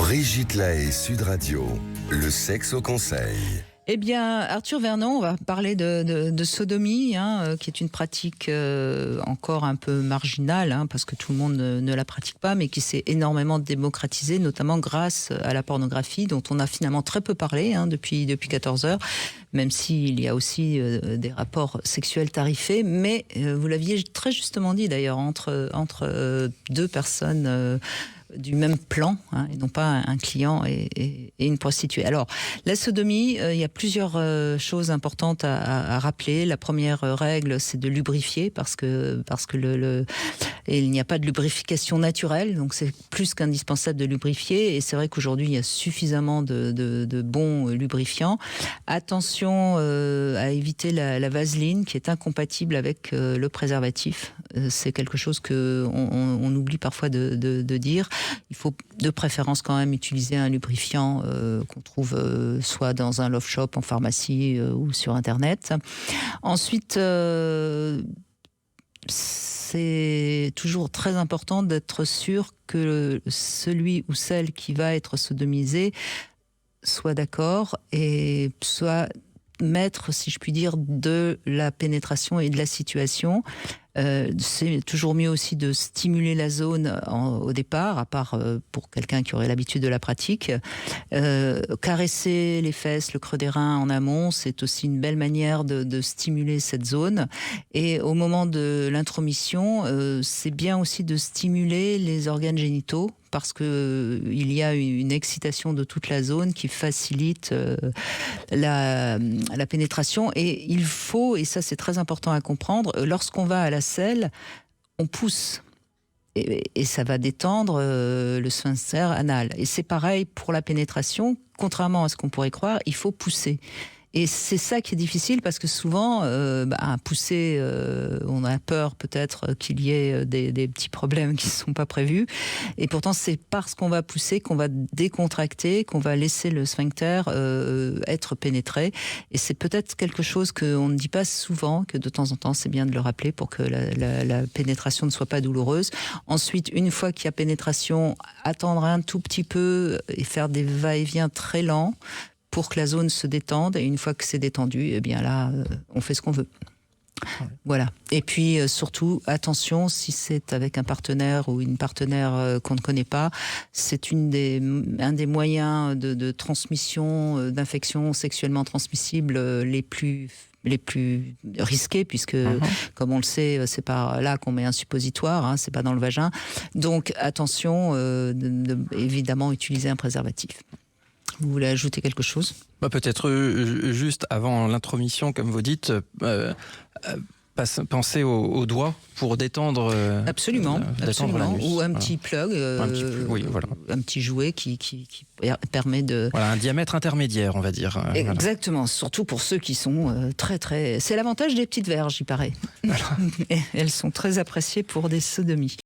Brigitte Lahaie, Sud Radio, le sexe au conseil. Eh bien, Arthur Vernon, on va parler de sodomie, qui est une pratique encore un peu marginale, parce que tout le monde ne la pratique pas, mais qui s'est énormément démocratisée, notamment grâce à la pornographie, dont on a finalement très peu parlé depuis 14 heures, même s'il y a aussi des rapports sexuels tarifés. Mais vous l'aviez très justement dit d'ailleurs, entre deux personnes du même plan, et non pas un client et une prostituée. Alors, la sodomie, il y a plusieurs choses importantes à rappeler. La première règle, c'est de lubrifier, parce que il n'y a pas de lubrification naturelle, donc c'est plus qu'indispensable de lubrifier. Et c'est vrai qu'aujourd'hui, il y a suffisamment de bons lubrifiants. Attention à éviter la vaseline, qui est incompatible avec le préservatif. C'est quelque chose qu'on oublie parfois de dire. Il faut de préférence quand même utiliser un lubrifiant qu'on trouve soit dans un love shop, en pharmacie ou sur Internet. Ensuite, c'est toujours très important d'être sûr que celui ou celle qui va être sodomisé soit d'accord et soit maître, si je puis dire, de la pénétration et de la situation. C'est toujours mieux aussi de stimuler la zone au départ, à part pour quelqu'un qui aurait l'habitude de la pratique. Caresser les fesses, le creux des reins en amont, c'est aussi une belle manière de stimuler cette zone. Et au moment de l'intromission, c'est bien aussi de stimuler les organes génitaux, parce que il y a une excitation de toute la zone qui facilite la pénétration. Et il faut, et ça c'est très important à comprendre, lorsqu'on va à la selle, on pousse. Et ça va détendre le sphincter anal. Et c'est pareil pour la pénétration. Contrairement à ce qu'on pourrait croire, il faut pousser. Et c'est ça qui est difficile, parce que souvent, à pousser, on a peur peut-être qu'il y ait des petits problèmes qui ne sont pas prévus. Et pourtant, c'est parce qu'on va pousser qu'on va décontracter, qu'on va laisser le sphincter être pénétré. Et c'est peut-être quelque chose qu'on ne dit pas souvent, que de temps en temps, c'est bien de le rappeler pour que la pénétration ne soit pas douloureuse. Ensuite, une fois qu'il y a pénétration, attendre un tout petit peu et faire des va-et-vient très lents, pour que la zone se détende. Et une fois que c'est détendu, eh bien là, on fait ce qu'on veut. Ouais. Voilà. Et puis surtout, attention, si c'est avec un partenaire ou une partenaire qu'on ne connaît pas, c'est un des moyens de transmission d'infections sexuellement transmissibles les plus risqués, puisque, comme on le sait, c'est par là qu'on met un suppositoire, c'est pas dans le vagin. Donc attention, évidemment, utiliser un préservatif. Vous voulez ajouter quelque chose ? Peut-être juste avant l'intromission, comme vous dites, penser aux doigts pour détendre. Absolument. L'anus. Ou un petit plug, un petit jouet qui permet de. Voilà, un diamètre intermédiaire, on va dire. Exactement. Voilà. Surtout pour ceux qui sont très. C'est l'avantage des petites verges, il paraît. Voilà. Elles sont très appréciées pour des sodomies.